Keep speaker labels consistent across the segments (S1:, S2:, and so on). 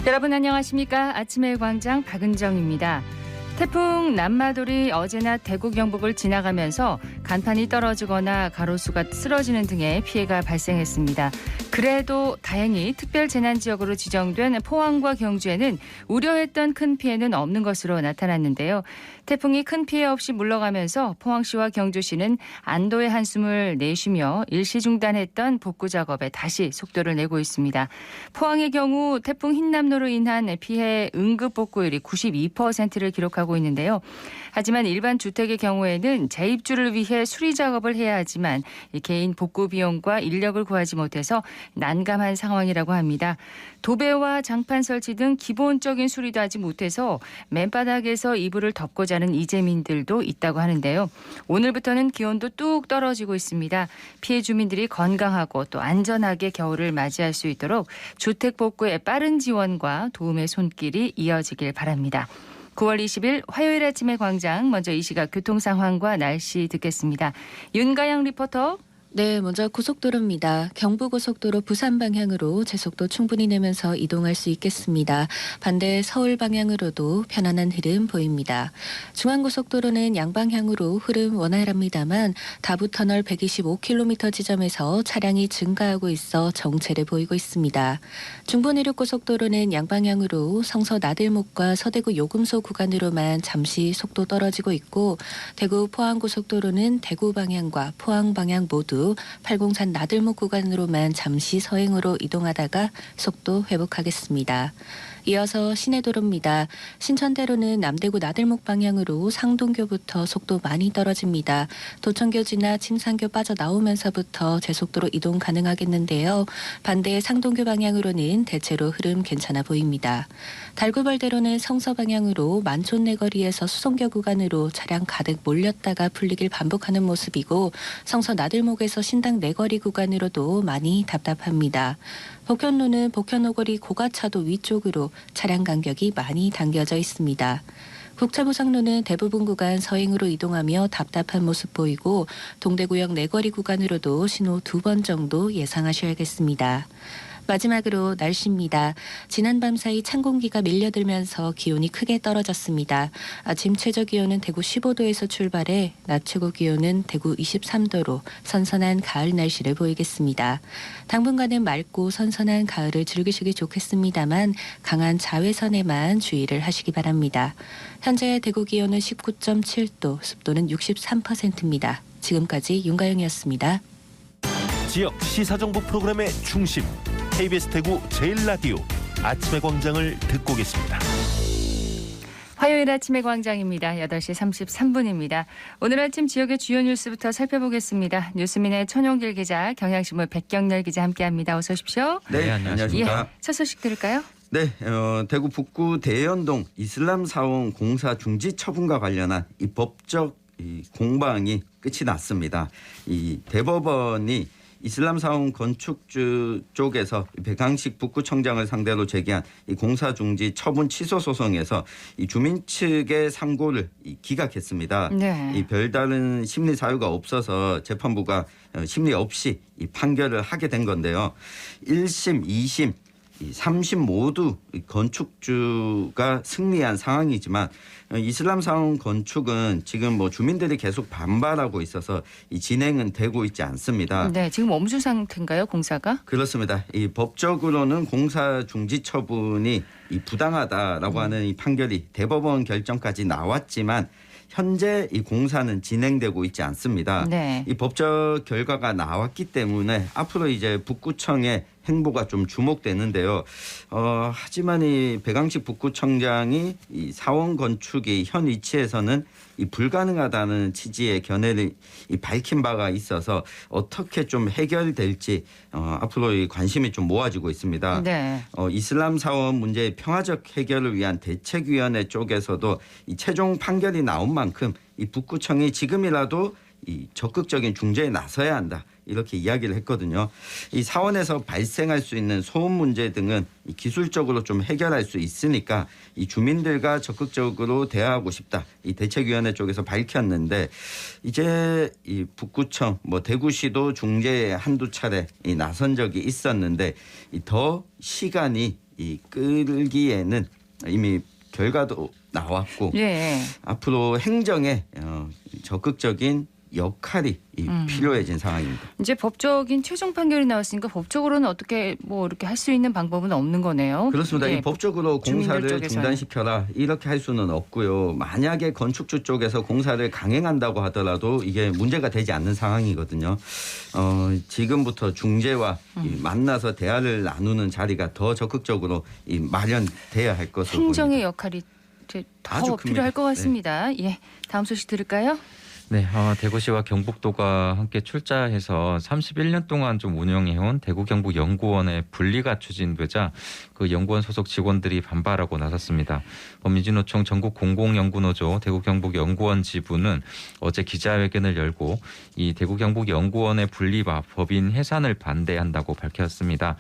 S1: 여러분 안녕하십니까? 아침의 광장 박은정입니다. 태풍 남마돌이 어제나 대구 경북을 지나가면서 간판이 떨어지거나 가로수가 쓰러지는 등의 피해가 발생했습니다. 그래도 다행히 특별재난지역으로 지정된 포항과 경주에는 우려했던 큰 피해는 없는 것으로 나타났는데요. 태풍이 큰 피해 없이 물러가면서 포항시와 경주시는 안도의 한숨을 내쉬며 일시 중단했던 복구 작업에 다시 속도를 내고 있습니다. 포항의 경우 태풍 흰남노로 인한 피해 응급 복구율이 92%를 기록하고 있는데요. 하지만 일반 주택의 경우에는 재입주를 위해 수리 작업을 해야 하지만 개인 복구 비용과 인력을 구하지 못해서 난감한 상황이라고 합니다. 도배와 장판 설치 등 기본적인 수리도 하지 못해서 맨바닥에서 이불을 덮고 자는 이재민들도 있다고 하는데요. 오늘부터는 기온도 뚝 떨어지고 있습니다. 피해 주민들이 건강하고 또 안전하게 겨울을 맞이할 수 있도록 주택 복구의 빠른 지원과 도움의 손길이 이어지길 바랍니다. 9월 20일 화요일 아침의 광장, 먼저 이 시각 교통 상황과 날씨 듣겠습니다. 윤가영 리포터.
S2: 네, 먼저 고속도로입니다. 경부고속도로 부산 방향으로 제속도 충분히 내면서 이동할 수 있겠습니다. 반대 서울 방향으로도 편안한 흐름 보입니다. 중앙고속도로는 양방향으로 흐름 원활합니다만 다부터널 125km 지점에서 차량이 증가하고 있어 정체를 보이고 있습니다. 중부내륙고속도로는 양방향으로 성서 나들목과 서대구 요금소 구간으로만 잠시 속도 떨어지고 있고, 대구 포항고속도로는 대구 방향과 포항 방향 모두 803 나들목 구간으로만 잠시 서행으로 이동하다가 속도 회복하겠습니다. 이어서 시내도로입니다. 신천대로는 남대구 나들목 방향으로 상동교부터 속도 많이 떨어집니다. 도청교 지나 침산교 빠져나오면서부터 제속도로 이동 가능하겠는데요. 반대 상동교 방향으로는 대체로 흐름 괜찮아 보입니다. 달구벌대로는 성서 방향으로 만촌내거리에서 수성교 구간으로 차량 가득 몰렸다가 풀리길 반복하는 모습이고, 성서 나들목에서 신당 내거리 구간으로도 많이 답답합니다. 복현로는 복현오거리 고가차도 위쪽으로 차량 간격이 많이 당겨져 있습니다. 북차부상로는 대부분 구간 서행으로 이동하며 답답한 모습 보이고, 동대구역 내거리 구간으로도 신호 2번 정도 예상하셔야겠습니다. 마지막으로 날씨입니다. 지난밤 사이 찬 공기가 밀려들면서 기온이 크게 떨어졌습니다. 아침 최저 기온은 대구 15도에서 출발해 낮 최고 기온은 대구 23도로 선선한 가을 날씨를 보이겠습니다. 당분간은 맑고 선선한 가을을 즐기시기 좋겠습니다만 강한 자외선에만 주의를 하시기 바랍니다. 현재 대구 기온은 19.7도, 습도는 63%입니다. 지금까지 윤가영이었습니다.
S3: 지역 시사정보 프로그램의 중심, KBS 대구 제1라디오 아침의 광장을 듣고 계십니다.
S1: 화요일 아침의 광장입니다. 8시 33분입니다. 오늘 아침 지역의 주요 뉴스부터 살펴보겠습니다. 뉴스민의 천용길 기자, 경향신문 백경렬 기자 함께합니다. 어서 오십시오.
S4: 네, 안녕하십니까.
S1: 예, 첫 소식 들을까요?
S4: 네, 대구 북구 대연동 이슬람 사원 공사 중지 처분과 관련한 이 법적 공방이 끝이 났습니다. 이 대법원이 이슬람 사원 건축주 쪽에서 백항식 북구청장을 상대로 제기한 이 공사 중지 처분 취소 소송에서 이 주민 측의 상고를 기각했습니다. 네. 이 별다른 심리 사유가 없어서 재판부가 심리 없이 이 판결을 하게 된 건데요. 1심, 2심, 3심 모두 건축주가 승리한 상황이지만 이슬람 사원 건축은 지금 주민들이 계속 반발하고 있어서 이 진행은 되고 있지 않습니다.
S1: 네, 지금 멈춘 상태인가요, 공사가?
S4: 그렇습니다. 이 법적으로는 공사 중지 처분이 이 부당하다라고 하는 이 판결이 대법원 결정까지 나왔지만 현재 이 공사는 진행되고 있지 않습니다. 네. 이 법적 결과가 나왔기 때문에 앞으로 이제 북구청의 행보가 좀 주목되는데요. 하지만 이 백항식 북구청장이 이 사원 건축이 현 위치에서는 이 불가능하다는 취지의 견해를 밝힌 바가 있어서 어떻게 좀 해결될지 앞으로 이 관심이 좀 모아지고 있습니다. 네. 이슬람 사원 문제의 평화적 해결을 위한 대책위원회 쪽에서도 이 최종 판결이 나온 만큼 이 북구청이 지금이라도 이 적극적인 중재에 나서야 한다. 이렇게 이야기를 했거든요. 이 사원에서 발생할 수 있는 소음 문제 등은 기술적으로 좀 해결할 수 있으니까 이 주민들과 적극적으로 대화하고 싶다. 이 대책위원회 쪽에서 밝혔는데 이제 이 북구청, 대구시도 중재에 한두 차례 나선 적이 있었는데 더 시간이 이 끌기에는 이미 결과도 나왔고
S1: 예.
S4: 앞으로 행정에 적극적인 역할이 필요해진 상황입니다.
S1: 이제 법적인 최종 판결이 나왔으니까 법적으로는 어떻게 뭐 이렇게 할 수 있는 방법은 없는 거네요.
S4: 그렇습니다.
S1: 예.
S4: 이 법적으로
S1: 주민들
S4: 공사를
S1: 쪽에서는.
S4: 중단시켜라 이렇게 할 수는 없고요. 만약에 건축주 쪽에서 공사를 강행한다고 하더라도 이게 문제가 되지 않는 상황이거든요. 지금부터 중재와 만나서 대화를 나누는 자리가 더 적극적으로 마련돼야 할 것으로
S1: 행정의
S4: 보입니다.
S1: 역할이 이제
S4: 아주
S1: 더
S4: 큽니다.
S1: 필요할 것 같습니다. 예, 다음 소식 들을까요?
S5: 네, 대구시와 경북도가 함께 출자해서 31년 동안 좀 운영해온 대구 경북 연구원의 분리가 추진되자 그 연구원 소속 직원들이 반발하고 나섰습니다. 민주노총 전국 공공연구노조 대구 경북 연구원 지부는 어제 기자회견을 열고 이 대구 경북 연구원의 분리와 법인 해산을 반대한다고 밝혔습니다.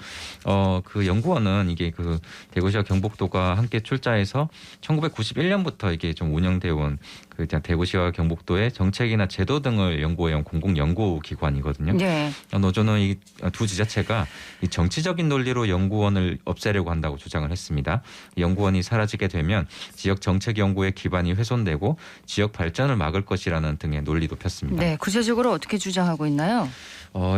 S5: 그 연구원은 이게 그 대구시와 경북도가 함께 출자해서 1991년부터 이게 좀 운영되어 온 그 대구시와 경북도의 정책이나 제도 등을 연구해온 공공연구기관이거든요.
S1: 네.
S5: 노조는 이 두 지자체가 이 정치적인 논리로 연구원을 없애려고 한다고 주장을 했습니다. 연구원이 사라지게 되면 지역 정책 연구의 기반이 훼손되고 지역 발전을 막을 것이라는 등의 논리도 폈습니다.
S1: 네, 구체적으로 어떻게 주장하고 있나요?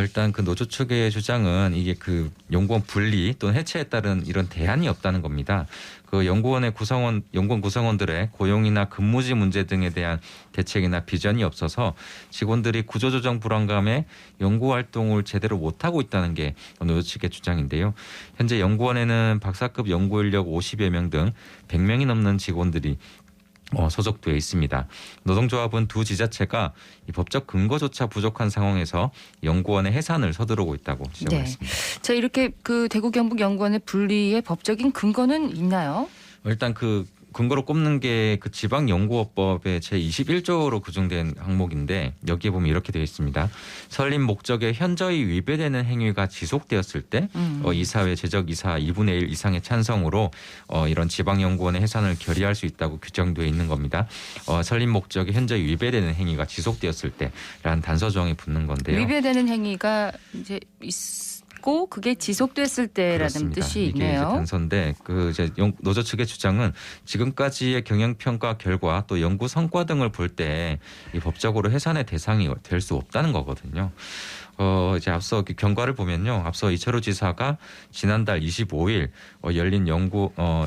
S5: 일단 그 노조 측의 주장은 이게 그 연구원 분리 또는 해체에 따른 이런 대안이 없다는 겁니다. 그 연구원 구성원들의 고용이나 근무지 문제 등에 대한 대책이나 비전이 없어서 직원들이 구조조정 불안감에 연구 활동을 제대로 못하고 있다는 게 노조 측의 주장인데요. 현재 연구원에는 박사급 연구 인력 50여 명 등 100명이 넘는 직원들이 소속되어 있습니다. 노동조합은 두 지자체가 이 법적 근거조차 부족한 상황에서 연구원의 해산을 서두르고 있다고 지적을 했습니다.
S1: 자, 이렇게 그 대구 경북 연구원의 분리의 법적인 근거는 있나요?
S5: 일단 그 근거로 꼽는 게 그 지방연구원법의 제21조로 규정된 항목인데 여기에 보면 이렇게 되어 있습니다. 설립 목적에 현저히 위배되는 행위가 지속되었을 때 이사회 제적 이사 2분의 1 이상의 찬성으로 이런 지방연구원의 해산을 결의할 수 있다고 규정되어 있는 겁니다. 설립 목적에 현저히 위배되는 행위가 지속되었을 때라는 단서 조항이 붙는 건데요.
S1: 위배되는 행위가 이제 있고 그게 지속됐을 때라는
S5: 그렇습니다.
S1: 뜻이
S5: 이게 이제
S1: 있네요.
S5: 단서인데 그 이제 노조 측의 주장은 지금까지의 경영 평가 결과 또 연구 성과 등을 볼 때 이 법적으로 해산의 대상이 될 수 없다는 거거든요. 이제 앞서 경과를 보면요. 앞서 이철우 지사가 지난달 25일 열린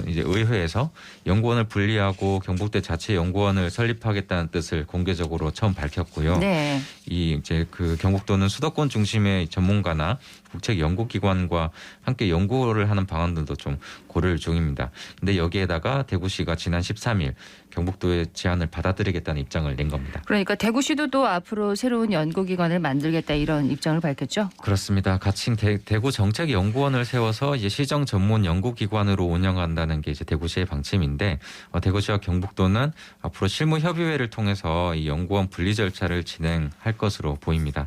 S5: 이제 의회에서 연구원을 분리하고 경북대 자체 연구원을 설립하겠다는 뜻을 공개적으로 처음 밝혔고요.
S1: 네.
S5: 이제 그 경북도는 수도권 중심의 전문가나 국책 연구기관과 함께 연구를 하는 방안들도 좀 고려 중입니다. 근데 여기에다가 대구시가 지난 13일 경북도의 제안을 받아들이겠다는 입장을 낸 겁니다.
S1: 그러니까 대구시도 또 앞으로 새로운 연구기관을 만들겠다 이런 입장을 밝혔죠.
S5: 그렇습니다. 가칭 대구 정책연구원을 세워서 이제 시정 전문 연구기관으로 운영한다는 게 이제 대구시의 방침인데 대구시와 경북도는 앞으로 실무 협의회를 통해서 이 연구원 분리 절차를 진행할 것으로 보입니다.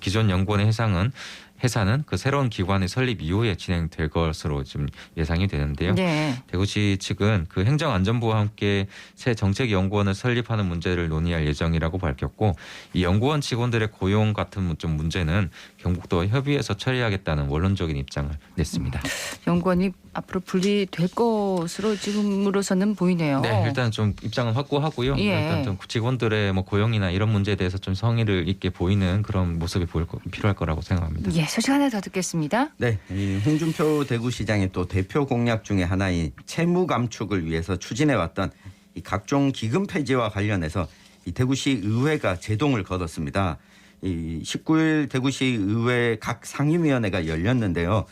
S5: 기존 연구원의 해산은 그 새로운 기관의 설립 이후에 진행될 것으로 지금 예상이 되는데요.
S1: 네.
S5: 대구시 측은 그 행정안전부와 함께 새 정책연구원을 설립하는 문제를 논의할 예정이라고 밝혔고 이 연구원 직원들의 고용 같은 좀 문제는 경북도와 협의해서 처리하겠다는 원론적인 입장을 냈습니다.
S1: 연구원이 앞으로 분리될 것으로 지금으로서는 보이네요.
S5: 네, 일단 좀 입장은 확고하고요.
S1: 예.
S5: 일단 좀 직원들의 뭐 고용이나 이런 문제에 대해서 좀 성의를 있게 보이는 그런 모습이 필요할 거라고 생각합니다.
S1: 예, 소식 하나 더 듣겠습니다.
S4: 네, 이 홍준표 대구시장의 또 대표 공약 중에 하나인 채무 감축을 위해서 추진해왔던 이 각종 기금 폐지와 관련해서 이 대구시 의회가 제동을 걸었습니다. 이 19일 대구시 의회 각 상임위원회가 열렸는데요.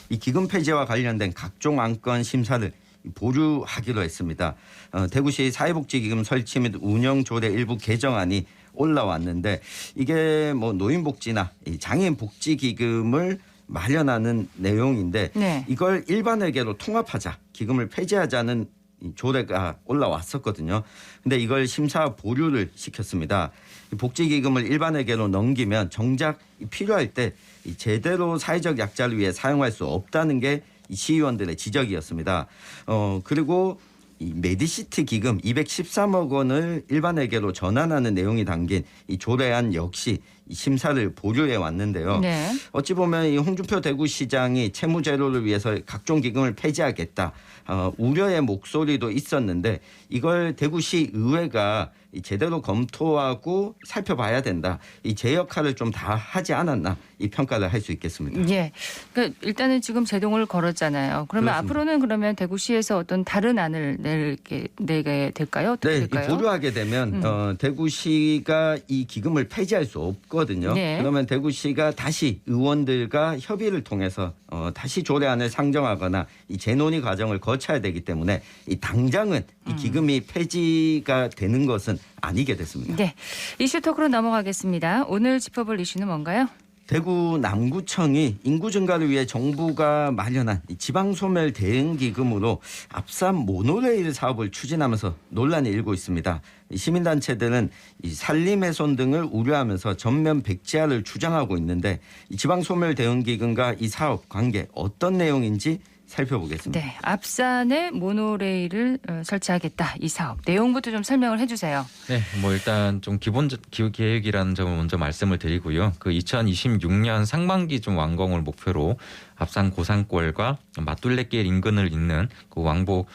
S4: 이 기금 폐지와 관련된 각종 안건 심사를 보류하기로 했습니다. 대구시 사회복지기금 설치 및 운영 조례 일부 개정안이 올라왔는데 이게 뭐 노인복지나 장애인복지기금을 마련하는 내용인데
S1: 네.
S4: 이걸 일반회계로 통합하자, 기금을 폐지하자는 조례가 올라왔었거든요. 근데 이걸 심사 보류를 시켰습니다. 복지기금을 일반회계로 넘기면 정작 필요할 때 제대로 사회적 약자를 위해 사용할 수 없다는 게 시의원들의 지적이었습니다. 그리고 이 메디시티 기금 213억 원을 일반회계로 전환하는 내용이 담긴 이 조례안 역시 이 심사를 보류해 왔는데요.
S1: 네.
S4: 어찌 보면 이 홍준표 대구시장이 채무 제로를 위해서 각종 기금을 폐지하겠다 우려의 목소리도 있었는데 이걸 대구시 의회가 제대로 검토하고 살펴봐야 된다. 이 제 역할을 좀 다 하지 않았나 이 평가를 할 수 있겠습니다.
S1: 예. 그러니까 일단은 지금 제동을 걸었잖아요. 그러면
S4: 그렇습니다.
S1: 앞으로는 그러면 대구시에서 어떤 다른 안을 내게 될까요? 어떻게
S4: 네,
S1: 될까요?
S4: 보류하게 되면 대구시가 이 기금을 폐지할 수 없거든요.
S1: 네.
S4: 그러면 대구시가 다시 의원들과 협의를 통해서 다시 조례안을 상정하거나 이 재논의 과정을 거쳐야 되기 때문에 이 당장은 이 기금이 폐지가 되는 것은 아니게 됐습니다.
S1: 네. 이슈 토크로 넘어가겠습니다. 오늘 짚어볼 이슈는 뭔가요?
S4: 대구 남구청이 인구 증가를 위해 정부가 마련한 지방소멸 대응기금으로 앞산 모노레일 사업을 추진하면서 논란이 일고 있습니다. 시민단체들은 산림훼손 등을 우려하면서 전면 백지화를 주장하고 있는데 지방소멸 대응기금과 이 사업 관계 어떤 내용인지 살펴보겠습니다.
S1: 네. 앞산에 모노레일을 설치하겠다. 이 사업. 내용부터 좀 설명을 해 주세요.
S5: 네, 뭐 일단 좀 기본 계획이라는 점을 먼저 말씀을 드리고요. 그 2026년 상반기 좀 완공을 목표로 앞산 고산골과 맞둘레길 인근을 잇는 그 왕복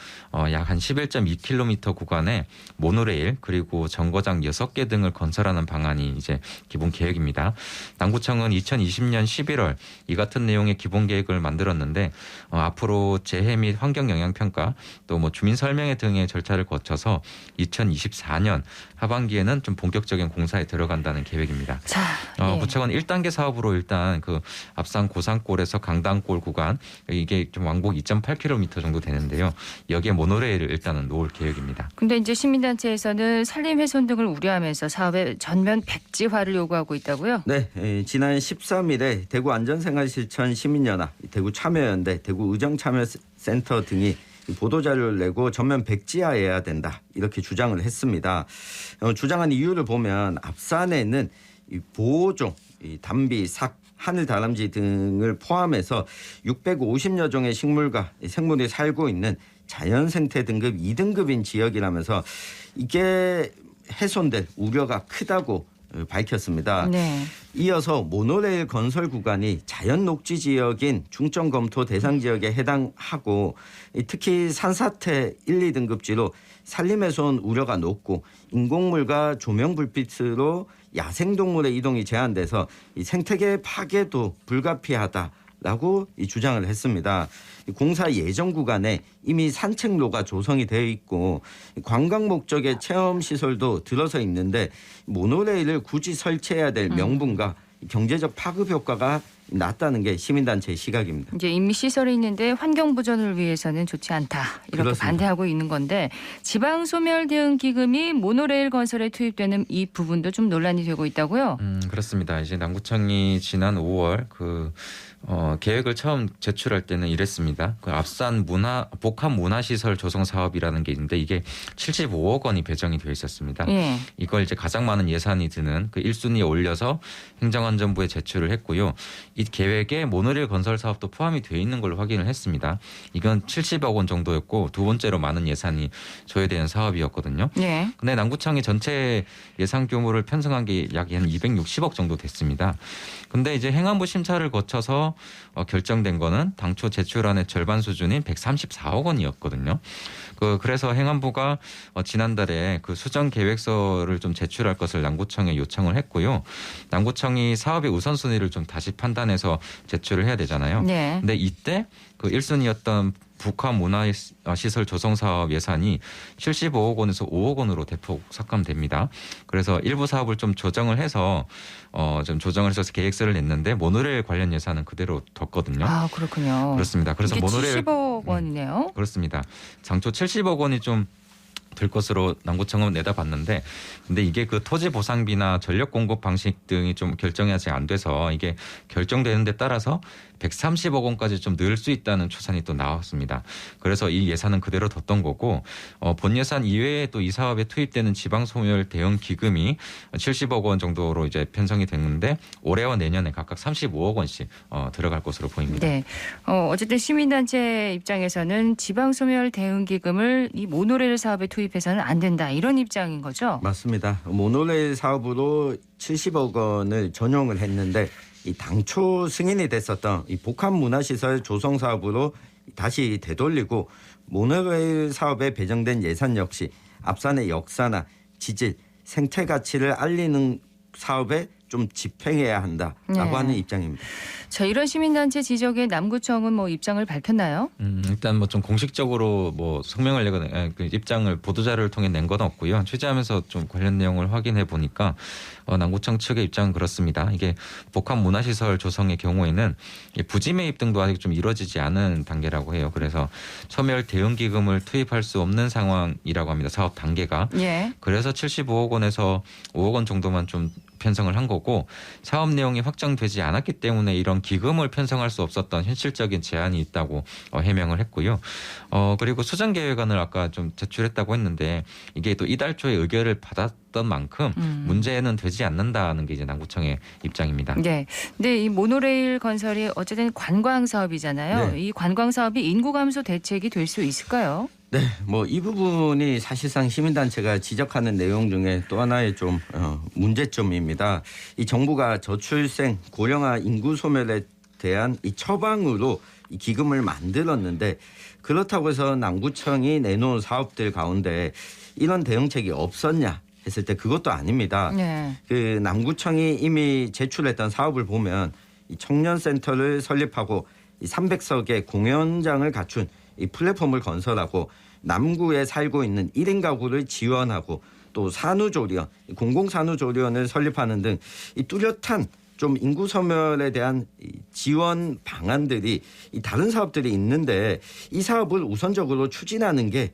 S5: 약 한 11.2km 구간에 모노레일 그리고 정거장 6개 등을 건설하는 방안이 이제 기본 계획입니다. 남구청은 2020년 11월 이 같은 내용의 기본 계획을 만들었는데 앞으로 재해 및 환경 영향 평가 또 뭐 주민 설명회 등의 절차를 거쳐서 2024년 하반기에는 좀 본격적인 공사에 들어간다는 계획입니다.
S1: 자, 예.
S5: 구청은 1단계 사업으로 일단 그 앞산 고산골에서 강당골 구간 이게 좀 왕복 2.8km 정도 되는데요. 여기에 모노레일을 일단은 놓을 계획입니다.
S1: 근데 이제 시민단체에서는 산림훼손 등을 우려하면서 사업의 전면 백지화를 요구하고 있다고요?
S4: 네, 지난 13일에 대구 안전생활실천 시민연합, 대구 참여연대, 대구 의정참여센터 등이 보도자료를 내고 전면 백지화해야 된다 이렇게 주장을 했습니다. 주장한 이유를 보면 앞산에는 이 보호종, 이 담비, 삭, 하늘다람쥐 등을 포함해서 650여 종의 식물과 생물이 살고 있는 자연생태 등급 2등급인 지역이라면서 이게 훼손될 우려가 크다고 밝혔습니다.
S1: 네.
S4: 이어서 모노레일 건설 구간이 자연 녹지 지역인 중점 검토 대상 지역에 해당하고 특히 산사태 1, 2등급지로 산림훼손 우려가 높고 인공물과 조명 불빛으로 야생동물의 이동이 제한돼서 이 생태계 파괴도 불가피하다라고 이 주장을 했습니다. 공사 예정 구간에 이미 산책로가 조성이 되어 있고 관광 목적의 체험 시설도 들어서 있는데 모노레일을 굳이 설치해야 될 명분과 경제적 파급 효과가 낮다는 게 시민단체의 시각입니다.
S1: 이제 이미 시설이 있는데 환경 보전을 위해서는 좋지 않다. 이렇게
S4: 그렇습니다.
S1: 반대하고 있는 건데 지방 소멸 대응 기금이 모노레일 건설에 투입되는 이 부분도 좀 논란이 되고 있다고요?
S5: 그렇습니다. 이제 남구청이 지난 5월 계획을 처음 제출할 때는 이랬습니다. 그 앞산 복합 문화시설 조성 사업이라는 게 있는데 이게 75억 원이 배정이 되어 있었습니다.
S1: 예.
S5: 이걸 이제 가장 많은 예산이 드는 그 1순위에 올려서 행정안전부에 제출을 했고요. 이 계획에 모노레일 건설 사업도 포함이 되어 있는 걸로 확인을 했습니다. 이건 70억 원 정도였고 두 번째로 많은 예산이 조회되는 사업이었거든요.
S1: 예.
S5: 근데 남구청이 전체 예산 규모를 편성한 게 약 한 260억 정도 됐습니다. 근데 이제 행안부 심사를 거쳐서 결정된 거는 당초 제출안의 절반 수준인 134억 원이었거든요. 그래서 행안부가 지난달에 그 수정 계획서를 좀 제출할 것을 남구청에 요청을 했고요. 남구청이 사업의 우선순위를 좀 다시 판단해서 제출을 해야 되잖아요.
S1: 네.
S5: 근데 이때 그 1순위였던 북한 문화시설 조성 사업 예산이 75억 원에서 5억 원으로 대폭 삭감됩니다. 그래서 일부 사업을 좀 조정을 해서 계획서를 냈는데 모노레일 관련 예산은 그대로 뒀거든요.
S1: 아, 그렇군요.
S5: 그렇습니다. 그래서
S1: 이게
S5: 모노레일
S1: 70억 원이네요.
S5: 그렇습니다. 장초 70억 원이 좀 들 것으로 남구청은 내다봤는데 근데 이게 그 토지 보상비나 전력 공급 방식 등이 좀 결정이 아직 안 돼서 이게 결정되는 데 따라서 130억 원까지 좀 늘 수 있다는 추산이 또 나왔습니다. 그래서 이 예산은 그대로 뒀던 거고 본 예산 이외에 또 이 사업에 투입되는 지방소멸 대응 기금이 70억 원 정도로 이제 편성이 됐는데 올해와 내년에 각각 35억 원씩 들어갈 것으로 보입니다.
S1: 네. 어쨌든 시민단체 입장에서는 지방소멸 대응 기금을 이 모노레일 사업에 투입 투입해서는 안 된다 이런 입장인 거죠?
S4: 맞습니다. 모노레일 사업으로 70억 원을 전용을 했는데 이 당초 승인이 됐었던 이 복합문화시설 조성 사업으로 다시 되돌리고 모노레일 사업에 배정된 예산 역시 앞산의 역사나 지질, 생태 가치를 알리는 사업에 좀 집행해야 한다라고
S1: 네.
S4: 하는 입장입니다.
S1: 자, 이런 시민단체 지적에 남구청은 뭐 입장을 밝혔나요?
S5: 일단 뭐 좀 공식적으로 뭐 성명을 내거나 그 입장을 보도자료를 통해 낸 건 없고요. 취재하면서 좀 관련 내용을 확인해 보니까 남구청 측의 입장은 그렇습니다. 이게 복합 문화시설 조성의 경우에는 부지 매입 등도 아직 좀 이루어지지 않은 단계라고 해요. 그래서 소멸 대응 기금을 투입할 수 없는 상황이라고 합니다. 사업 단계가.
S1: 예.
S5: 그래서 75억 원에서 5억 원 정도만 좀 편성을 한 거고 사업 내용이 확정되지 않았기 때문에 이런 기금을 편성할 수 없었던 현실적인 제한이 있다고 해명을 했고요. 그리고 수정 계획안을 아까 좀 제출했다고 했는데 이게 또 이달 초에 의결을 받았던 만큼 문제는 되지 않는다는 게 이제 남구청의 입장입니다.
S1: 네. 근데 이 모노레일 건설이 어쨌든 관광 사업이잖아요.
S4: 네.
S1: 이 관광 사업이 인구 감소 대책이 될 수 있을까요?
S4: 네, 뭐 이 부분이 사실상 시민단체가 지적하는 내용 중에 또 하나의 좀 문제점입니다. 이 정부가 저출생, 고령화 인구 소멸에 대한 이 처방으로 이 기금을 만들었는데 그렇다고 해서 남구청이 내놓은 사업들 가운데 이런 대응책이 없었냐 했을 때 그것도 아닙니다.
S1: 네.
S4: 그 남구청이 이미 제출했던 사업을 보면 이 청년센터를 설립하고 이 300석의 공연장을 갖춘 이 플랫폼을 건설하고 남구에 살고 있는 1인 가구를 지원하고 또 산후조리원, 공공산후조리원을 설립하는 등 이 뚜렷한 좀 인구 소멸에 대한 지원 방안들이 이 다른 사업들이 있는데 이 사업을 우선적으로 추진하는 게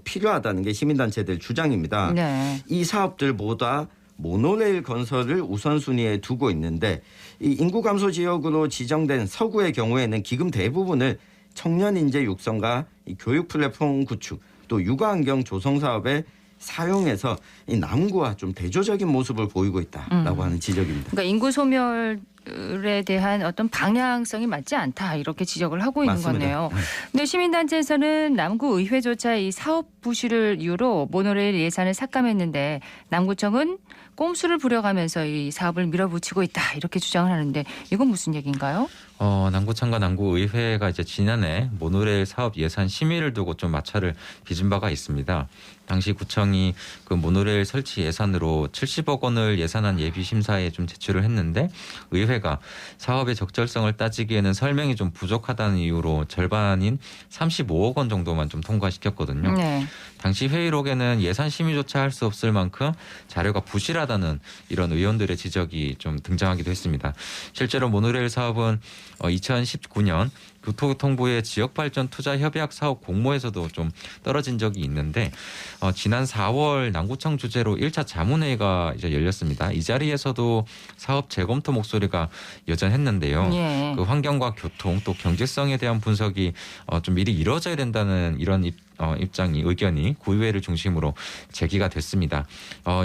S4: 필요하다는 게 시민단체들 주장입니다.
S1: 네.
S4: 이 사업들보다 모노레일 건설을 우선순위에 두고 있는데 이 인구 감소 지역으로 지정된 서구의 경우에는 기금 대부분을 청년 인재 육성과 이 교육 플랫폼 구축 또 육아 환경 조성 사업에 사용해서 이 남구와 좀 대조적인 모습을 보이고 있다라고 하는 지적입니다.
S1: 그러니까 인구 소멸에 대한 어떤 방향성이 맞지 않다 이렇게 지적을 하고 있는
S4: 맞습니다.
S1: 거네요. 근데 시민단체에서는 남구 의회조차 이 사업 부실을 이유로 모노레일 예산을 삭감했는데 남구청은 꼼수를 부려가면서 이 사업을 밀어붙이고 있다 이렇게 주장을 하는데 이건 무슨 얘기인가요?
S5: 남구청과 남구의회가 이제 지난해 모노레일 사업 예산 심의를 두고 좀 마찰을 빚은 바가 있습니다. 당시 구청이 그 모노레일 설치 예산으로 70억 원을 예산안 예비 심사에 좀 제출을 했는데 의회가 사업의 적절성을 따지기에는 설명이 좀 부족하다는 이유로 절반인 35억 원 정도만 좀 통과시켰거든요.
S1: 네.
S5: 당시 회의록에는 예산 심의조차 할 수 없을 만큼 자료가 부실하다는 이런 의원들의 지적이 좀 등장하기도 했습니다. 실제로 모노레일 사업은 2019년 교통부의 지역발전 투자 협약 사업 공모에서도 좀 떨어진 적이 있는데 지난 4월 남구청 주재로 1차 자문회의가 이제 열렸습니다. 이 자리에서도 사업 재검토 목소리가 여전했는데요.
S1: 예.
S5: 그 환경과 교통 또 경제성에 대한 분석이 좀 미리 이루어져야 된다는 이런 의견이 구의회를 중심으로 제기가 됐습니다.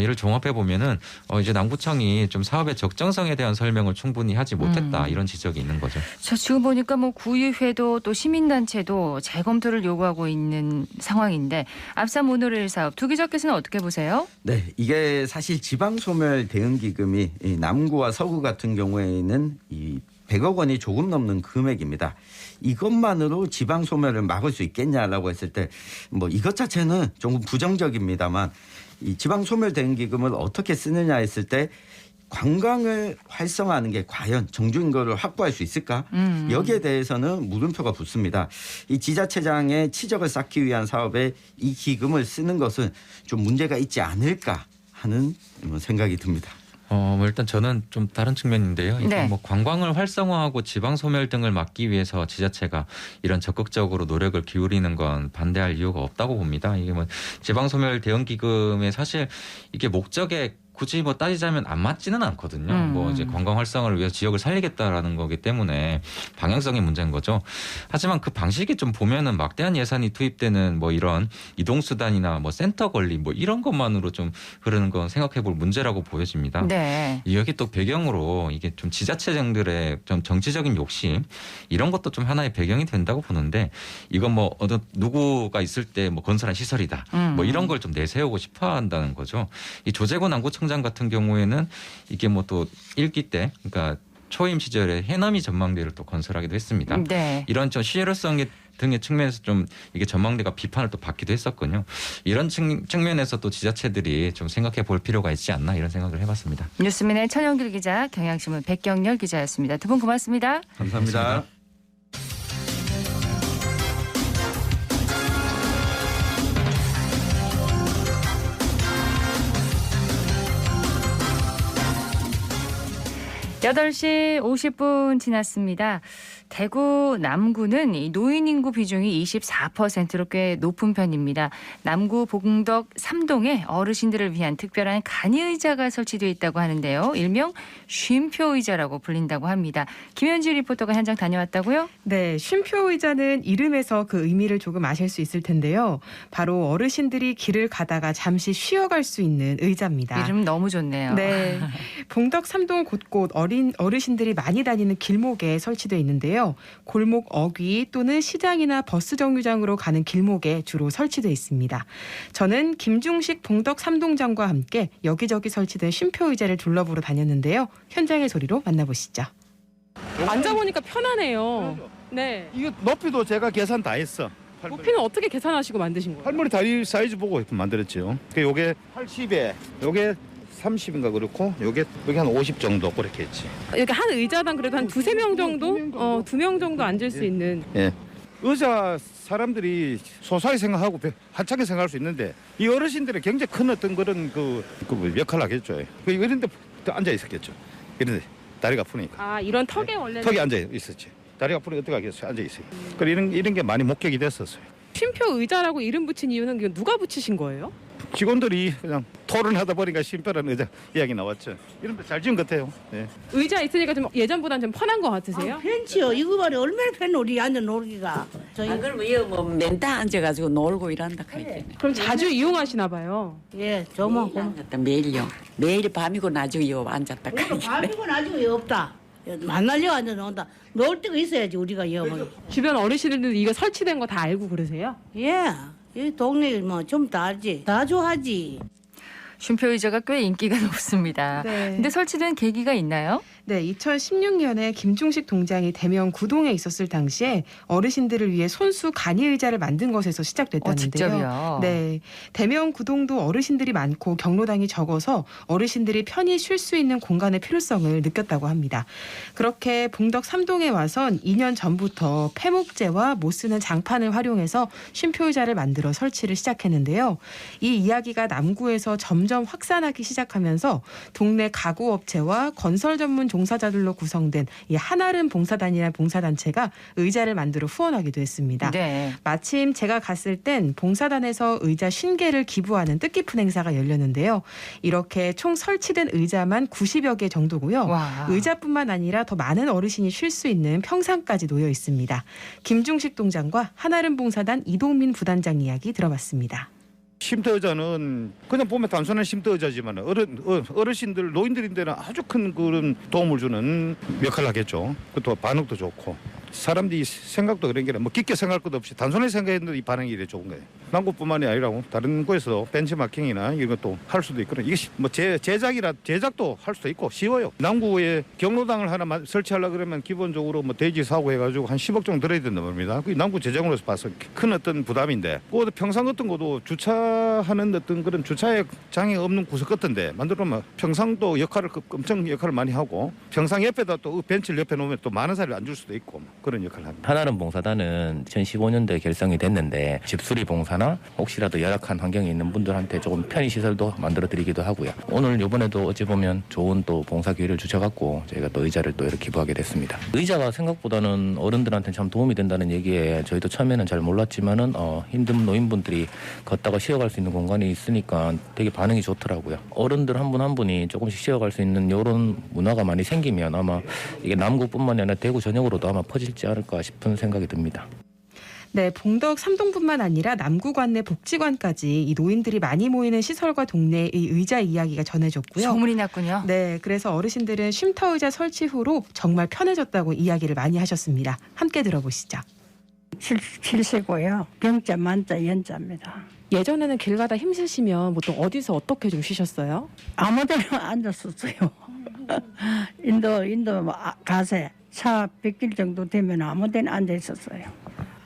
S5: 이를 종합해 보면은 이제 남구청이 좀 사업의 적정성에 대한 설명을 충분히 하지 못했다 이런 지적이 있는 거죠.
S1: 저 지금 보니까 뭐 구의회도 또 시민단체도 재검토를 요구하고 있는 상황인데 앞선 모노레일 사업 두 기자께서는 어떻게 보세요?
S4: 네, 이게 사실 지방소멸 대응기금이 이 남구와 서구 같은 경우에는 이 100억 원이 조금 넘는 금액입니다. 이것만으로 지방 소멸을 막을 수 있겠냐라고 했을 때 뭐 이것 자체는 조금 부정적입니다만 이 지방 소멸 대응 기금을 어떻게 쓰느냐 했을 때 관광을 활성화하는 게 과연 정주 인구를 확보할 수 있을까? 여기에 대해서는 물음표가 붙습니다. 이 지자체장의 치적을 쌓기 위한 사업에 이 기금을 쓰는 것은 좀 문제가 있지 않을까 하는 생각이 듭니다.
S5: 일단 저는 좀 다른 측면인데요. 이게
S1: 네.
S5: 뭐 관광을 활성화하고 지방 소멸 등을 막기 위해서 지자체가 이런 적극적으로 노력을 기울이는 건 반대할 이유가 없다고 봅니다. 이게 뭐 지방 소멸 대응 기금에 사실 이게 목적에 굳이 뭐 따지자면 안 맞지는 않거든요. 뭐 이제 관광 활성화를 위해서 지역을 살리겠다라는 거기 때문에 방향성의 문제인 거죠. 하지만 그 방식이 좀 보면은 막대한 예산이 투입되는 뭐 이런 이동수단이나 뭐 센터 건립 뭐 이런 것만으로 좀 흐르는 건 생각해 볼 문제라고 보여집니다.
S1: 네.
S5: 여기 또 배경으로 이게 좀 지자체장들의 좀 정치적인 욕심 이런 것도 좀 하나의 배경이 된다고 보는데 이건 뭐 어떤 누구가 있을 때 뭐 건설한 시설이다 뭐 이런 걸 좀 내세우고 싶어 한다는 거죠. 이 조재곤 남구청장 같은 경우에는 이게 뭐 또 1기 때 그러니까 초임 시절에 해남이 전망대를 또 건설하기도 했습니다.
S1: 네.
S5: 이런 좀 실효성 등의 측면에서 좀 이게 전망대가 비판을 또 받기도 했었군요. 이런 측면에서 또 지자체들이 좀 생각해 볼 필요가 있지 않나 이런 생각을 해봤습니다.
S1: 뉴스민의 천영길 기자, 경향신문 백경렬 기자였습니다. 두 분 고맙습니다.
S4: 감사합니다.
S1: 여덟 시 50분 지났습니다. 대구 남구는 이 노인 인구 비중이 24%로 꽤 높은 편입니다. 남구 봉덕 3동에 어르신들을 위한 특별한 간이의자가 설치되어 있다고 하는데요. 일명 쉼표의자라고 불린다고 합니다. 김현지 리포터가 현장 다녀왔다고요?
S6: 네, 쉼표의자는 이름에서 그 의미를 조금 아실 수 있을 텐데요. 바로 어르신들이 길을 가다가 잠시 쉬어갈 수 있는 의자입니다.
S1: 이름 너무 좋네요.
S6: 네, 봉덕 3동 곳곳 어르신들이 많이 다니는 길목에 설치되어 있는데요. 골목 어귀 또는 시장이나 버스 정류장으로 가는 길목에 주로 설치되어 있습니다. 저는 김중식 봉덕 3동장과 함께 여기저기 설치된 쉼표의자를 둘러보러 다녔는데요. 현장의 소리로 만나보시죠.
S7: 앉아보니까 편하네요. 네.
S8: 이거 높이도 제가 계산 다 했어.
S7: 높이는 어떻게 계산하시고 만드신 거예요?
S8: 할머니 다리 사이즈 보고 만들었죠. 요게 80에 요게 30인가 그렇고 요게 한 50 정도 그렇게 했지.
S7: 이렇게 한 의자당 그래도 한 두세 명 정도? 2명 정도 앉을 수 있는.
S8: 예. 의자 사람들이 소소하게 생각하고 한창에 생각할 수 있는데 이 어르신들의 굉장히 큰 어떤 그런 그 역할을 하겠죠. 이런데 앉아 있었겠죠. 이런데 다리가 아프니까.
S7: 아, 이런 턱에 원래
S8: 턱에 앉아 있었지. 다리가 아프니까 어떻게 하겠어요? 앉아 있어요. 이런 게 많이 목격이 됐었어요.
S7: 쉼표 의자라고 이름 붙인 이유는 이거 누가 붙이신 거예요?
S8: 직원들이 그냥 토론하다 보니까 쉼표라는 의자 이야기 나왔죠. 이런 데 잘 지은 것 같아요. 네.
S7: 의자 있으니까 좀 예전보다는 좀 편한 것 같으세요?
S9: 편치요. 이거 말이 얼마나 편 우리 앉아 놀기가. 저희
S10: 그러면 이거 뭐 맨다 앉아가지고 놀고 이런다 카이지.
S7: 그럼 자주 이용하시나 봐요.
S9: 예, 저만 보면.
S10: 앉았다 매일요. 매일 밤이고 나중에 요 앉았다
S9: 그러니까
S10: 카이지.
S9: 밤이고 나중에 없다. 만날려 앉아 논다. 놀 데가 있어야지 우리가 여기.
S7: 주변 어르신들도 이거 설치된 거 다 알고 그러세요?
S9: 예, 이 동네 뭐 좀 다 알지. 다 좋아하지.
S1: 쉼표의자가 꽤 인기가 높습니다.
S6: 네.
S1: 근데 설치된 계기가 있나요?
S6: 네, 2016년에 김중식 동장이 대명 구동에 있었을 당시에 어르신들을 위해 손수 간이의자를 만든 것에서 시작됐다는데요.
S1: 직접이요?
S6: 네, 대명 구동도 어르신들이 많고 경로당이 적어서 어르신들이 편히 쉴 수 있는 공간의 필요성을 느꼈다고 합니다. 그렇게 봉덕 3동에 와선 2년 전부터 폐목재와 못 쓰는 장판을 활용해서 쉼표의자를 만들어 설치를 시작했는데요. 이 이야기가 남구에서 점점 확산하기 시작하면서 동네 가구업체와 건설 전문 종사자들로 구성된 이 한아름 봉사단이라는 봉사단체가 의자를 만들어 후원하기도 했습니다.
S1: 네.
S6: 마침 제가 갔을 땐 봉사단에서 의자 50개를 기부하는 뜻깊은 행사가 열렸는데요. 이렇게 총 설치된 의자만 90여 개 정도고요.
S1: 와.
S6: 의자뿐만 아니라 더 많은 어르신이 쉴 수 있는 평상까지 놓여 있습니다. 김중식 동장과 한아름 봉사단 이동민 부단장 이야기 들어봤습니다.
S8: 쉼터의자는 그냥 보면 단순한 쉼터의자지만 어르신들 노인들인데는 아주 큰 그런 도움을 주는 역할을 하겠죠. 또 반응도 좋고 사람들이 생각도 그런 게 뭐 깊게 생각할 것도 없이 단순하게 생각했는데 이 반응이 이래 좋은 거예요. 남구뿐만이 아니라 다른 곳에서 벤치마킹이나 이런 것도 할 수도 있고 이게 뭐 제작도 할 수도 있고 쉬워요. 남구에 경로당을 하나 설치하려고 그러면 기본적으로 뭐 대지 사고 해가지고 한 10억 정도 들어야 된단 말입니다. 그 남구 재정으로서 봐서 큰 어떤 부담인데 그 평상 같은 것도 주차하는 어떤 그런 주차에 장애 없는 구석 같은데 만들어놓으면 평상도 엄청 역할을 많이 하고 평상 옆에다 또 벤치를 옆에 놓으면 또 많은 사람이 앉을 수도 있고 그런 역할을 합니다.
S11: 한아름 봉사단은 2015년도에 결성이 됐는데 집수리 봉사나 혹시라도 열악한 환경에 있는 분들한테 조금 편의시설도 만들어드리기도 하고요. 오늘 이번에도 어찌 보면 좋은 또 봉사 기회를 주셔갖고 저희가 또 의자를 또 이렇게 기부하게 됐습니다. 의자가 생각보다는 어른들한테 참 도움이 된다는 얘기에 저희도 처음에는 잘 몰랐지만은 힘든 노인분들이 걷다가 쉬어갈 수 있는 공간이 있으니까 되게 반응이 좋더라고요. 어른들 한 분 한 분이 조금씩 쉬어갈 수 있는 이런 문화가 많이 생기면 아마 이게 남구뿐만이 아니라 대구 전역으로도 아마 퍼질지 않을까 싶은 생각이 듭니다.
S6: 네, 봉덕 3동뿐만 아니라 남구관 내 복지관까지 이 노인들이 많이 모이는 시설과 동네의 의자 이야기가 전해졌고요.
S1: 소문이 났군요.
S6: 네, 그래서 어르신들은 쉼터 의자 설치 후로 정말 편해졌다고 이야기를 많이 하셨습니다. 함께 들어보시죠.
S12: 77세고요. 병자, 만자, 연자입니다.
S7: 예전에는 길 가다 힘쓰시면 보통 어디서 어떻게 좀 쉬셨어요?
S12: 아무데나 앉았었어요. 인도 가세 차 100길 정도 되면 아무데나 앉아 있었어요.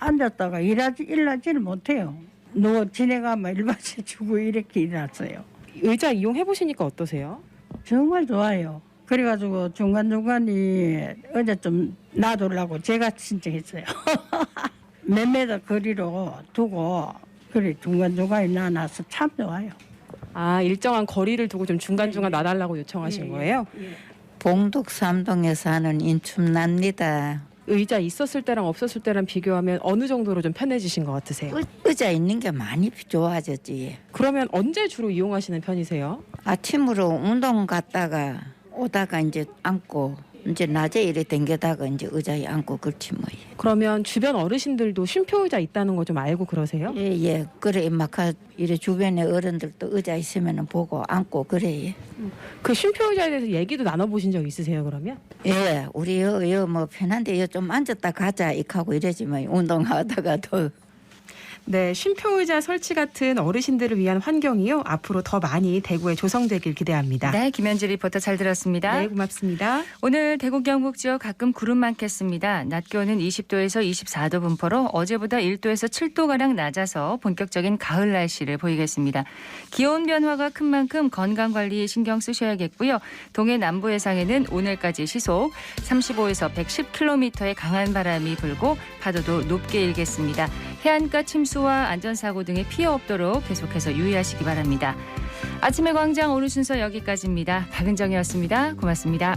S12: 앉았다가 일하지를 못해요. 누워 지내가면 일반실 주고 이렇게 일했어요.
S7: 의자 이용해 보시니까 어떠세요?
S12: 정말 좋아요. 그래가지고 중간중간이 어제 좀 놔두려고 제가 신청했어요. 몇 메터 거리로 두고 그래 중간중간에 놔놔서 참 좋아요.
S7: 아, 일정한 거리를 두고 좀 중간중간 놔달라고 요청하신 거예요?
S13: 봉덕 3동에 사는 인춤납니다.
S7: 의자 있었을 때랑 없었을 때랑 비교하면 어느 정도로 좀 편해지신 것 같으세요?
S13: 의자 있는 게 많이 좋아졌지.
S7: 그러면 언제 주로 이용하시는 편이세요?
S13: 아침으로 운동 갔다가 오다가 이제 앉고 이제 낮에 이래 댕겨다가 이제 의자에 앉고 그렇지 뭐.
S7: 그러면 주변 어르신들도 쉼표 의자 있다는 거 좀 알고 그러세요?
S13: 예. 그래 막 이래 주변에 어른들도 의자 있으면 보고 앉고 그래.
S7: 그 쉼표 의자에 대해서 얘기도 나눠보신 적 있으세요 그러면?
S13: 예, 우리 뭐 편한데 좀 앉았다 가자 이하고 이러지 뭐 운동하다가 더.
S6: 네, 쉼표 의자 설치 같은 어르신들을 위한 환경이요. 앞으로 더 많이 대구에 조성되길 기대합니다.
S1: 네, 김현지 리포터 잘 들었습니다.
S6: 네, 고맙습니다.
S1: 오늘 대구 경북 지역 가끔 구름 많겠습니다. 낮 기온은 20도에서 24도 분포로 어제보다 1도에서 7도가량 낮아서 본격적인 가을 날씨를 보이겠습니다. 기온 변화가 큰 만큼 건강관리에 신경 쓰셔야겠고요. 동해 남부 해상에는 오늘까지 시속 35에서 110km의 강한 바람이 불고 파도도 높게 일겠습니다. 해안가 침수와 안전사고 등의 피해 없도록 계속해서 유의하시기 바랍니다. 아침의 광장 오늘 순서 여기까지입니다. 박은정이었습니다. 고맙습니다.